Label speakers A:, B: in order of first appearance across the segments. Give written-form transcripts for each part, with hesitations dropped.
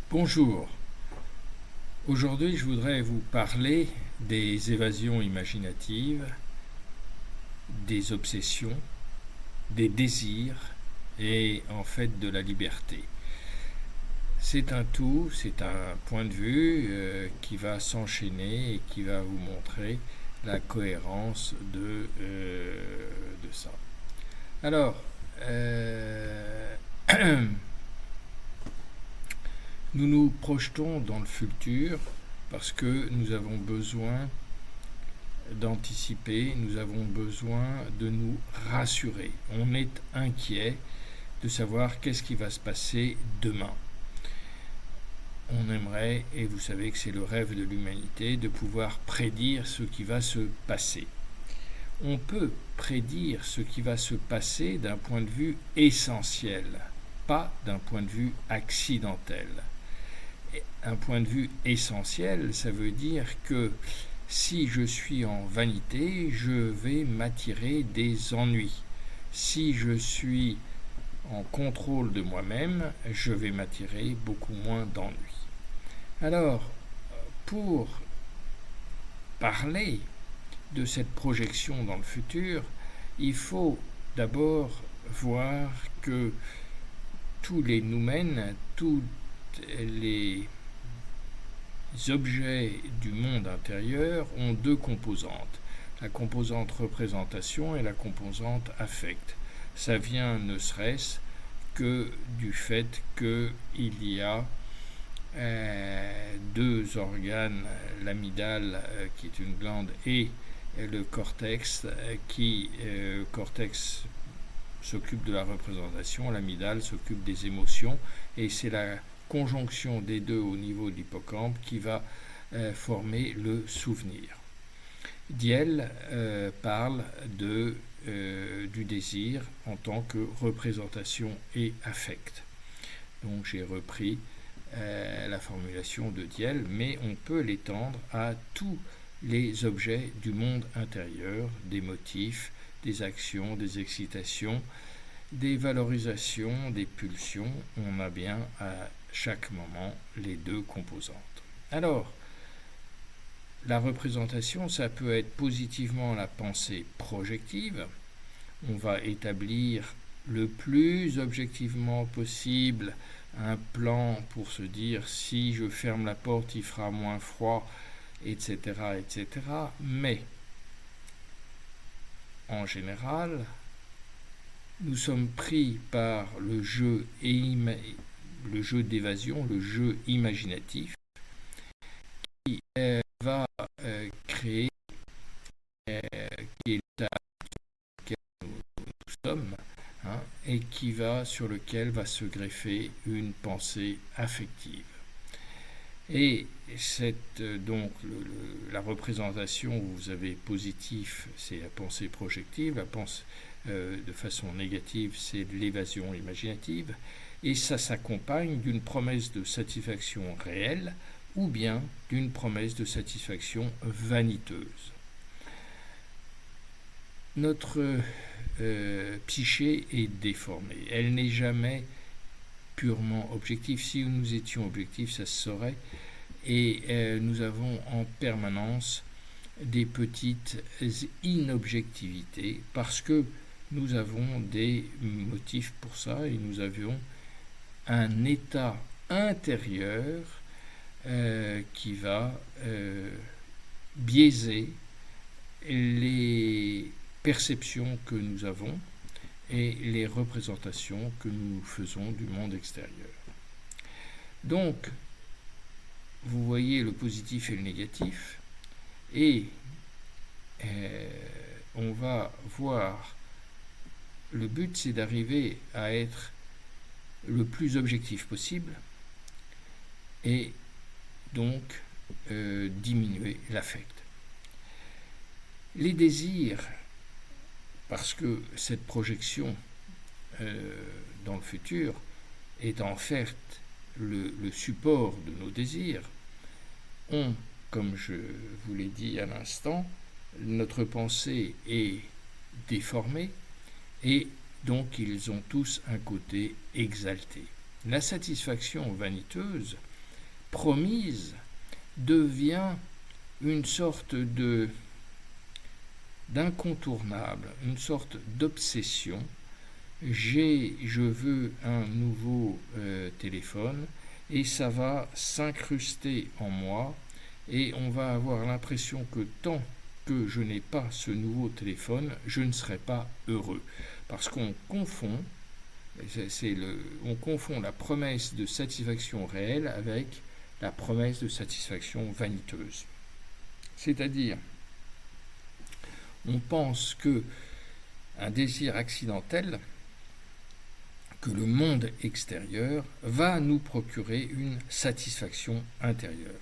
A: Bonjour, aujourd'hui je voudrais vous parler des évasions imaginatives, des obsessions, des désirs et en fait de la liberté. C'est un tout, c'est un point de vue qui va s'enchaîner et qui va vous montrer la cohérence de ça. Alors, nous nous projetons dans le futur parce que nous avons besoin d'anticiper, nous avons besoin de nous rassurer. On est inquiet de savoir qu'est-ce qui va se passer demain. On aimerait, et vous savez que c'est le rêve de l'humanité, de pouvoir prédire ce qui va se passer. On peut prédire ce qui va se passer d'un point de vue essentiel, pas d'un point de vue accidentel. Un point de vue essentiel, ça veut dire que si je suis en vanité, je vais m'attirer des ennuis. Si je suis en contrôle de moi-même, je vais m'attirer beaucoup moins d'ennuis. Alors, pour parler de cette projection dans le futur, il faut d'abord voir que tous les noumens, tous les objets du monde intérieur ont deux composantes, la composante représentation et la composante affect. Ça vient ne serait-ce que du fait qu'il y a deux organes, l'amygdale qui est une glande et le cortex cortex s'occupe de la représentation, l'amygdale s'occupe des émotions et c'est la conjonction des deux au niveau de l'hippocampe qui va former le souvenir. Diel parle du désir en tant que représentation et affect. Donc j'ai repris la formulation de Diel, mais on peut l'étendre à tous les objets du monde intérieur, des motifs, des actions, des excitations, des valorisations, des pulsions. On a bien à chaque moment les deux composantes. Alors, la représentation, ça peut être positivement la pensée projective. On va établir le plus objectivement possible un plan pour se dire si je ferme la porte, il fera moins froid, etc., etc. Mais, en général, nous sommes pris par le jeu d'évasion, le jeu imaginatif, qui va créer, qui est l'état dans lequel nous sommes, et sur lequel va se greffer une pensée affective. Et donc la représentation où vous avez positif, c'est la pensée projective, la pensée de façon négative, c'est l'évasion imaginative, et ça s'accompagne d'une promesse de satisfaction réelle ou bien d'une promesse de satisfaction vaniteuse. Notre psyché est déformée, elle n'est jamais purement objective. Si nous étions objectifs, ça se saurait, et nous avons en permanence des petites inobjectivités parce que nous avons des motifs pour ça et nous avions un état intérieur qui va biaiser les perceptions que nous avons et les représentations que nous faisons du monde extérieur. Donc, vous voyez le positif et le négatif, et on va voir, le but c'est d'arriver à être le plus objectif possible, et donc diminuer l'affect. Les désirs, parce que cette projection dans le futur est en fait le support de nos désirs, ont, comme je vous l'ai dit à l'instant, notre pensée est déformée et donc ils ont tous un côté exalté. La satisfaction vaniteuse promise devient une sorte d'incontournable, une sorte d'obsession. Je veux un nouveau téléphone et ça va s'incruster en moi et on va avoir l'impression que tant que je n'ai pas ce nouveau téléphone, je ne serai pas heureux. Parce qu'on confond, on confond la promesse de satisfaction réelle avec la promesse de satisfaction vaniteuse. C'est-à-dire, on pense que un désir accidentel, que le monde extérieur va nous procurer une satisfaction intérieure.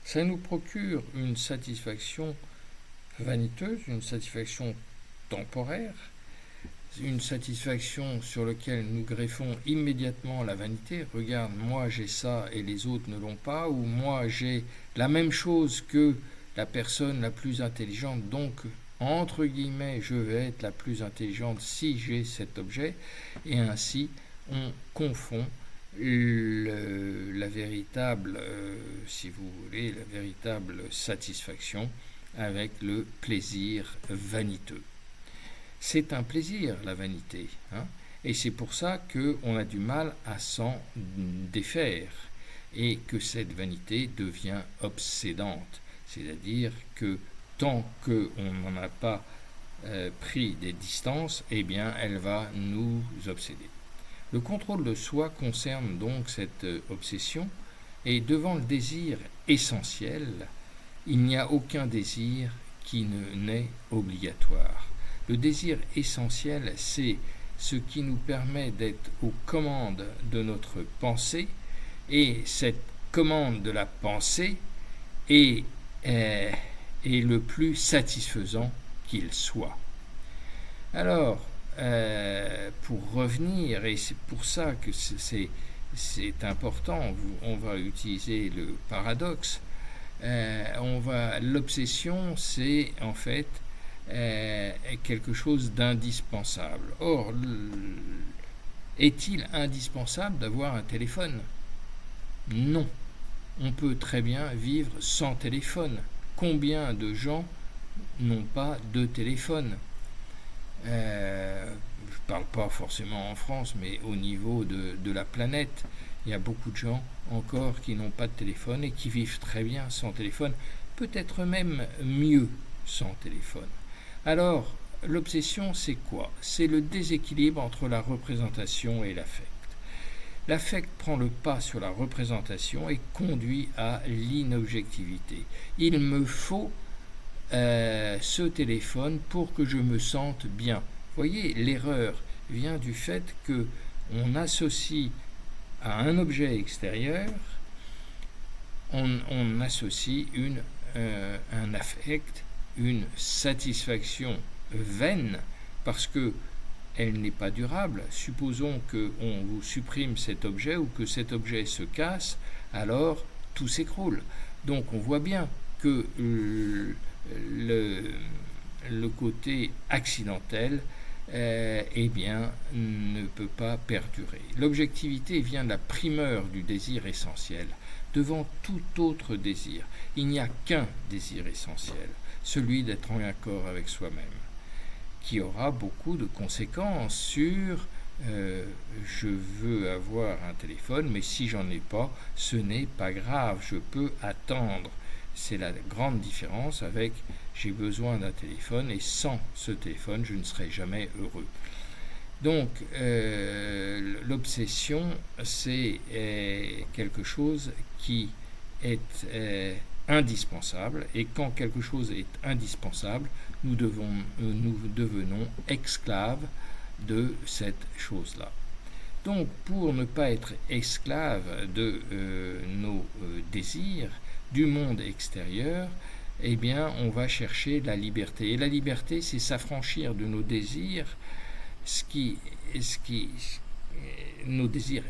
A: Ça nous procure une satisfaction vaniteuse, une satisfaction temporaire, une satisfaction sur laquelle nous greffons immédiatement la vanité. Regarde, moi j'ai ça et les autres ne l'ont pas, ou moi j'ai la même chose que la personne la plus intelligente, donc entre guillemets je vais être la plus intelligente si j'ai cet objet, et ainsi on confond la véritable, si vous voulez, la véritable satisfaction avec le plaisir vaniteux. C'est un plaisir, la vanité, et c'est pour ça qu'on a du mal à s'en défaire, et que cette vanité devient obsédante, c'est-à-dire que tant qu'on n'en a pas pris des distances, eh bien, elle va nous obséder. Le contrôle de soi concerne donc cette obsession, et devant le désir essentiel, il n'y a aucun désir qui n'est obligatoire. Le désir essentiel, c'est ce qui nous permet d'être aux commandes de notre pensée, et cette commande de la pensée est le plus satisfaisant qu'il soit. Alors, pour revenir, et c'est pour ça que c'est important, on va utiliser le paradoxe, l'obsession, c'est en fait quelque chose d'indispensable. Or, est-il indispensable d'avoir un téléphone ? Non. On peut très bien vivre sans téléphone. Combien de gens n'ont pas de téléphone ? Je ne parle pas forcément en France, mais au niveau de la planète, il y a beaucoup de gens encore qui n'ont pas de téléphone et qui vivent très bien sans téléphone, peut-être même mieux sans téléphone. Alors, l'obsession, c'est quoi ? C'est le déséquilibre entre la représentation et l'affect. L'affect prend le pas sur la représentation et conduit à l'inobjectivité. Il me faut ce téléphone pour que je me sente bien. Vous voyez, l'erreur vient du fait qu'on associe à un objet extérieur, on associe un affect, une satisfaction vaine, parce que elle n'est pas durable. Supposons qu'on vous supprime cet objet ou que cet objet se casse, alors tout s'écroule. Donc on voit bien que le côté accidentel ne peut pas perdurer. L'objectivité vient de la primeur du désir essentiel. Devant tout autre désir, il n'y a qu'un désir essentiel, celui d'être en accord avec soi-même, qui aura beaucoup de conséquences sur je veux avoir un téléphone, mais si j'en ai pas, ce n'est pas grave, je peux attendre. C'est la grande différence avec j'ai besoin d'un téléphone et sans ce téléphone, je ne serai jamais heureux. Donc, l'obsession, c'est quelque chose qui est indispensable, et quand quelque chose est indispensable, nous devenons esclaves de cette chose-là. Donc, pour ne pas être esclaves de nos désirs, du monde extérieur, eh bien, on va chercher la liberté. Et la liberté, c'est s'affranchir de nos désirs, nos désirs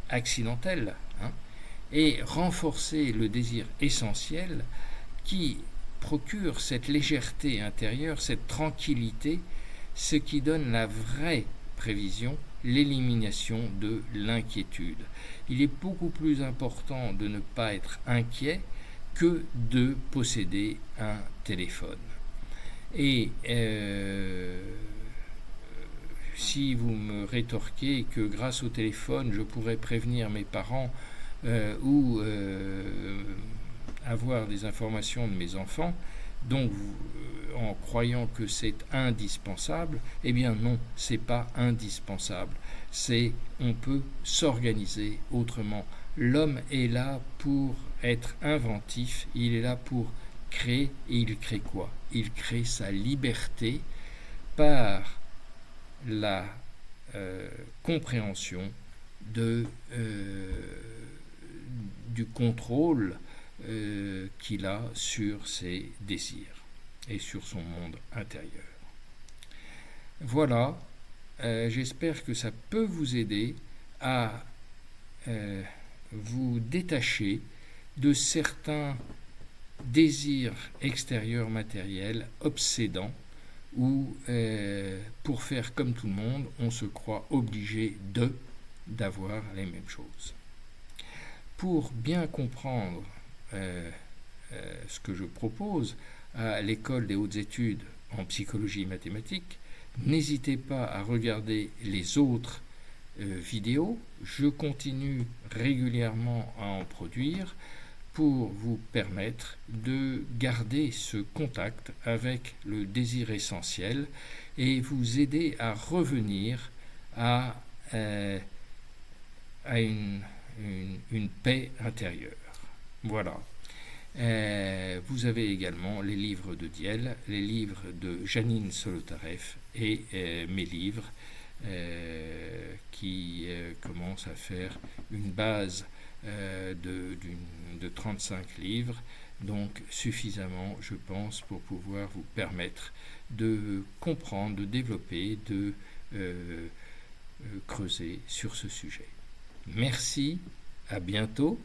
A: accidentels, et renforcer le désir essentiel qui procure cette légèreté intérieure, cette tranquillité, ce qui donne la vraie prévision l'élimination de l'inquiétude. Il est beaucoup plus important de ne pas être inquiet que de posséder un téléphone. Et si vous me rétorquez que grâce au téléphone, je pourrais prévenir mes parents ou avoir des informations de mes enfants, donc en croyant que c'est indispensable, eh bien non, c'est pas indispensable. On peut s'organiser autrement. L'homme est là pour être inventif, il est là pour créer, et il crée quoi? Il crée sa liberté par la compréhension du contrôle qu'il a sur ses désirs et sur son monde intérieur. Voilà, j'espère que ça peut vous aider à vous détacher de certains désirs extérieurs matériels obsédants où pour faire comme tout le monde, on se croit obligé d'avoir les mêmes choses. Pour bien comprendre ce que je propose à l'école des hautes études en psychologie mathématique, n'hésitez pas à regarder les autres vidéos. Je continue régulièrement à en produire pour vous permettre de garder ce contact avec le désir essentiel et vous aider à revenir à une paix intérieure. Voilà. Vous avez également les livres de Diel, les livres de Janine Solotareff et mes livres qui commencent à faire une base de 35 livres, donc suffisamment, je pense, pour pouvoir vous permettre de comprendre, de développer, de creuser sur ce sujet. Merci, à bientôt.